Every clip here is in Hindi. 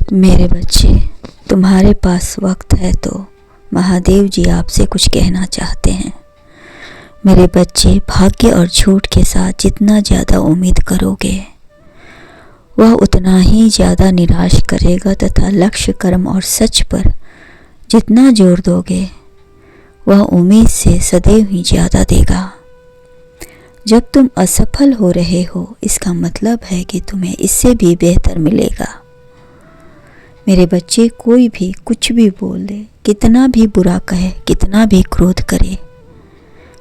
मेरे बच्चे, तुम्हारे पास वक्त है तो महादेव जी आपसे कुछ कहना चाहते हैं। मेरे बच्चे, भाग्य और झूठ के साथ जितना ज़्यादा उम्मीद करोगे वह उतना ही ज़्यादा निराश करेगा तथा लक्ष्य, कर्म और सच पर जितना जोर दोगे वह उम्मीद से सदैव ही ज़्यादा देगा। जब तुम असफल हो रहे हो इसका मतलब है कि तुम्हें इससे भी बेहतर मिलेगा। मेरे बच्चे, कोई भी कुछ भी बोल दे, कितना भी बुरा कहे, कितना भी क्रोध करे,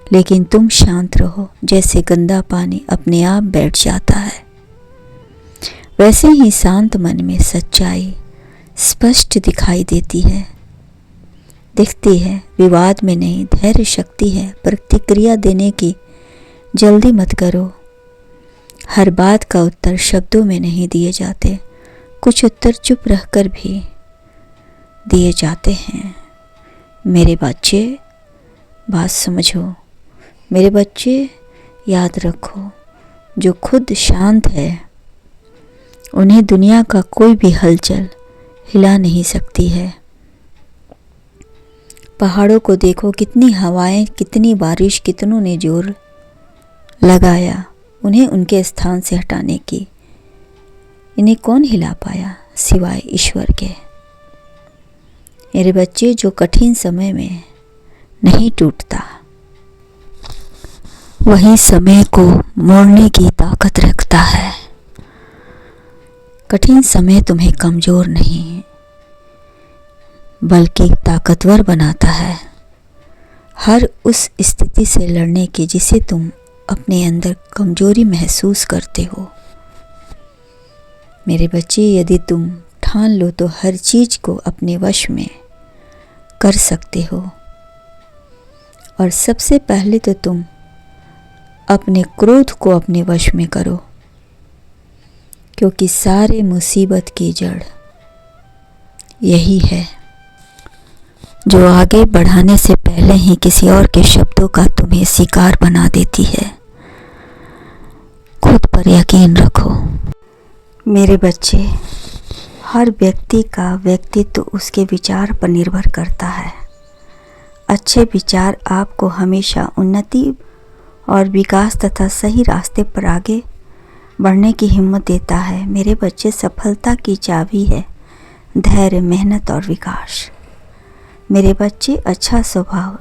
लेकिन तुम शांत रहो। जैसे गंदा पानी अपने आप बैठ जाता है वैसे ही शांत मन में सच्चाई स्पष्ट दिखाई देती है, दिखती है। विवाद में नहीं, धैर्य शक्ति है। प्रतिक्रिया देने की जल्दी मत करो। हर बात का उत्तर शब्दों में नहीं दिए जाते, कुछ उत्तर चुप रहकर भी दिए जाते हैं। मेरे बच्चे, बात समझो। मेरे बच्चे, याद रखो, जो खुद शांत है उन्हें दुनिया का कोई भी हलचल हिला नहीं सकती है। पहाड़ों को देखो, कितनी हवाएं, कितनी बारिश, कितनों ने जोर लगाया उन्हें उनके स्थान से हटाने की। इन्हें कौन हिला पाया सिवाय ईश्वर के। मेरे बच्चे, जो कठिन समय में नहीं टूटता वही समय को मोड़ने की ताकत रखता है। कठिन समय तुम्हें कमजोर नहीं बल्कि ताकतवर बनाता है। हर उस स्थिति से लड़ने की जिसे तुम अपने अंदर कमजोरी महसूस करते हो। मेरे बच्चे, यदि तुम ठान लो तो हर चीज को अपने वश में कर सकते हो। और सबसे पहले तो तुम अपने क्रोध को अपने वश में करो, क्योंकि सारे मुसीबत की जड़ यही है जो आगे बढ़ाने से पहले ही किसी और के शब्दों का तुम्हें शिकार बना देती है। खुद पर यकीन रखो। मेरे बच्चे, हर व्यक्ति का व्यक्तित्व उसके विचार पर निर्भर करता है। अच्छे विचार आपको हमेशा उन्नति और विकास तथा सही रास्ते पर आगे बढ़ने की हिम्मत देता है। मेरे बच्चे, सफलता की चाबी है धैर्य, मेहनत और विकास। मेरे बच्चे, अच्छा स्वभाव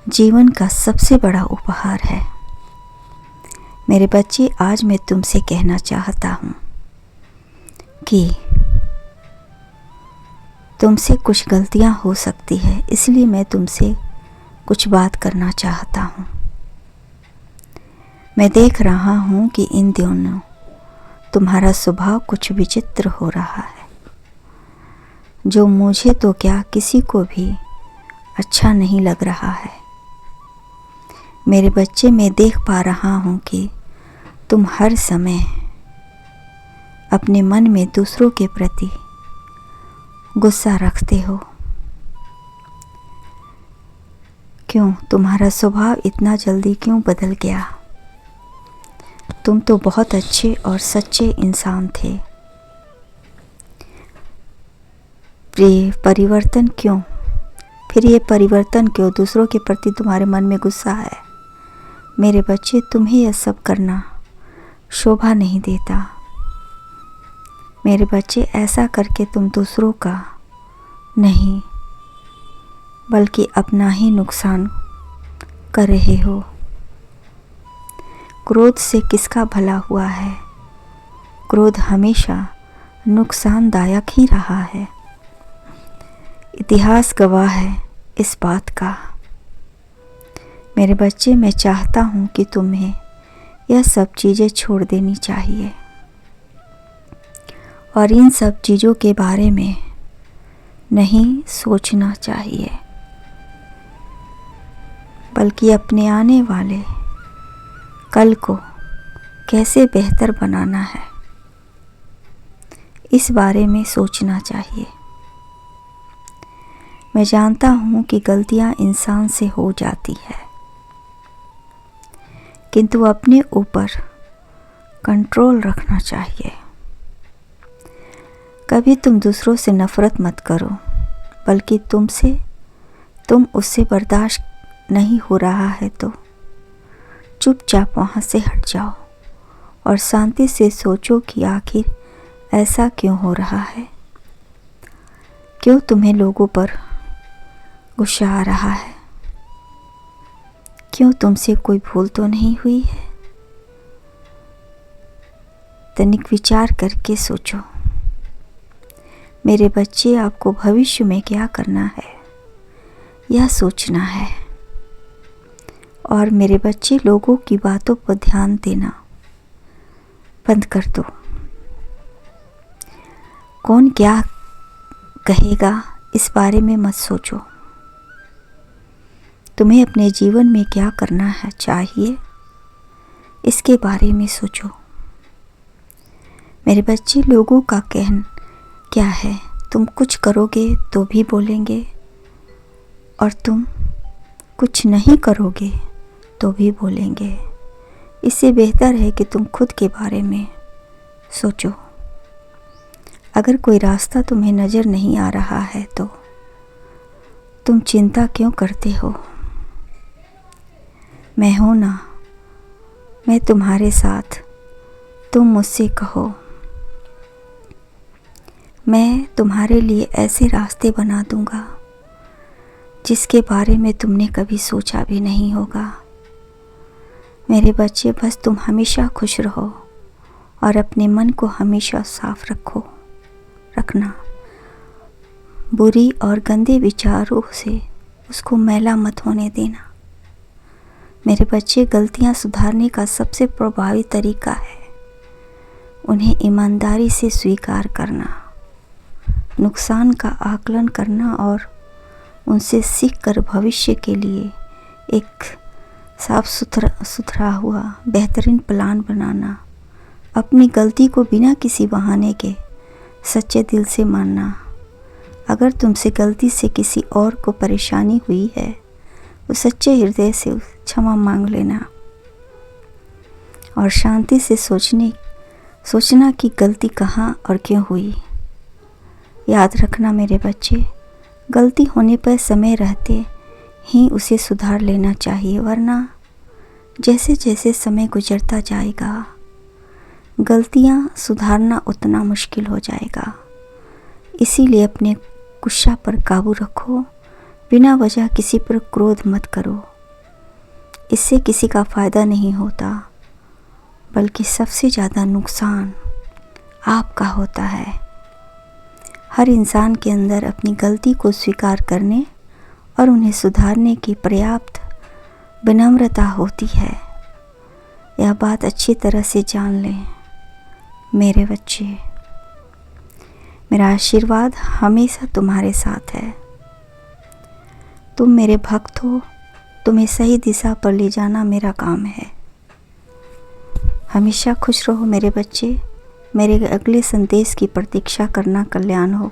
जीवन का सबसे बड़ा उपहार है। मेरे बच्चे, आज मैं तुमसे कहना चाहता हूँ कि तुमसे कुछ गलतियां हो सकती है, इसलिए मैं तुमसे कुछ बात करना चाहता हूँ। मैं देख रहा हूँ कि इन दिनों तुम्हारा स्वभाव कुछ विचित्र हो रहा है, जो मुझे तो क्या किसी को भी अच्छा नहीं लग रहा है। मेरे बच्चे, मैं देख पा रहा हूँ कि तुम हर समय अपने मन में दूसरों के प्रति गुस्सा रखते हो। क्यों? तुम्हारा स्वभाव इतना जल्दी क्यों बदल गया? तुम तो बहुत अच्छे और सच्चे इंसान थे। परिवर्तन क्यों? फिर ये परिवर्तन क्यों? दूसरों के प्रति तुम्हारे मन में गुस्सा है। मेरे बच्चे, तुम्हें यह सब करना शोभा नहीं देता। मेरे बच्चे, ऐसा करके तुम दूसरों का नहीं बल्कि अपना ही नुकसान कर रहे हो। क्रोध से किसका भला हुआ है? क्रोध हमेशा नुकसानदायक ही रहा है। इतिहास गवाह है इस बात का। मेरे बच्चे, मैं चाहता हूँ कि तुम्हें यह सब चीज़ें छोड़ देनी चाहिए और इन सब चीज़ों के बारे में नहीं सोचना चाहिए, बल्कि अपने आने वाले कल को कैसे बेहतर बनाना है इस बारे में सोचना चाहिए। मैं जानता हूँ कि गलतियाँ इंसान से हो जाती है, किंतु अपने ऊपर कंट्रोल रखना चाहिए। कभी तुम दूसरों से नफ़रत मत करो, बल्कि तुम उससे बर्दाश्त नहीं हो रहा है तो चुपचाप वहाँ से हट जाओ और शांति से सोचो कि आखिर ऐसा क्यों हो रहा है। क्यों तुम्हें लोगों पर गुस्सा आ रहा है? क्यों तुमसे कोई भूल तो नहीं हुई है? तनिक विचार करके सोचो। मेरे बच्चे, आपको भविष्य में क्या करना है यह सोचना है। और मेरे बच्चे, लोगों की बातों पर ध्यान देना बंद कर दो। कौन क्या कहेगा इस बारे में मत सोचो। तुम्हें अपने जीवन में क्या करना है चाहिए इसके बारे में सोचो। मेरे बच्चे, लोगों का कहना क्या है? तुम कुछ करोगे तो भी बोलेंगे और तुम कुछ नहीं करोगे तो भी बोलेंगे। इससे बेहतर है कि तुम खुद के बारे में सोचो। अगर कोई रास्ता तुम्हें नज़र नहीं आ रहा है तो तुम चिंता क्यों करते हो? मैं हूं ना, मैं तुम्हारे साथ। तुम मुझसे कहो, मैं तुम्हारे लिए ऐसे रास्ते बना दूंगा जिसके बारे में तुमने कभी सोचा भी नहीं होगा। मेरे बच्चे, बस तुम हमेशा खुश रहो और अपने मन को हमेशा साफ रखना। बुरी और गंदे विचारों से उसको मैला मत होने देना। मेरे बच्चे, गलतियां सुधारने का सबसे प्रभावी तरीका है उन्हें ईमानदारी से स्वीकार करना, नुकसान का आकलन करना और उनसे सीखकर भविष्य के लिए एक साफ सुथरा हुआ बेहतरीन प्लान बनाना। अपनी गलती को बिना किसी बहाने के सच्चे दिल से मानना। अगर तुमसे गलती से किसी और को परेशानी हुई है तो सच्चे हृदय से क्षमा मांग लेना और शांति से सोचना कि गलती कहाँ और क्यों हुई। याद रखना मेरे बच्चे, गलती होने पर समय रहते ही उसे सुधार लेना चाहिए, वरना जैसे जैसे समय गुजरता जाएगा गलतियां सुधारना उतना मुश्किल हो जाएगा। इसीलिए अपने गुस्सा पर काबू रखो। बिना वजह किसी पर क्रोध मत करो। इससे किसी का फ़ायदा नहीं होता, बल्कि सबसे ज़्यादा नुकसान आपका होता है। हर इंसान के अंदर अपनी गलती को स्वीकार करने और उन्हें सुधारने की पर्याप्त विनम्रता होती है। यह बात अच्छी तरह से जान लें मेरे बच्चे। मेरा आशीर्वाद हमेशा तुम्हारे साथ है। तुम मेरे भक्त हो, तुम्हें सही दिशा पर ले जाना मेरा काम है। हमेशा खुश रहो मेरे बच्चे। मेरे अगले संदेश की प्रतीक्षा करना। कल्याण हो।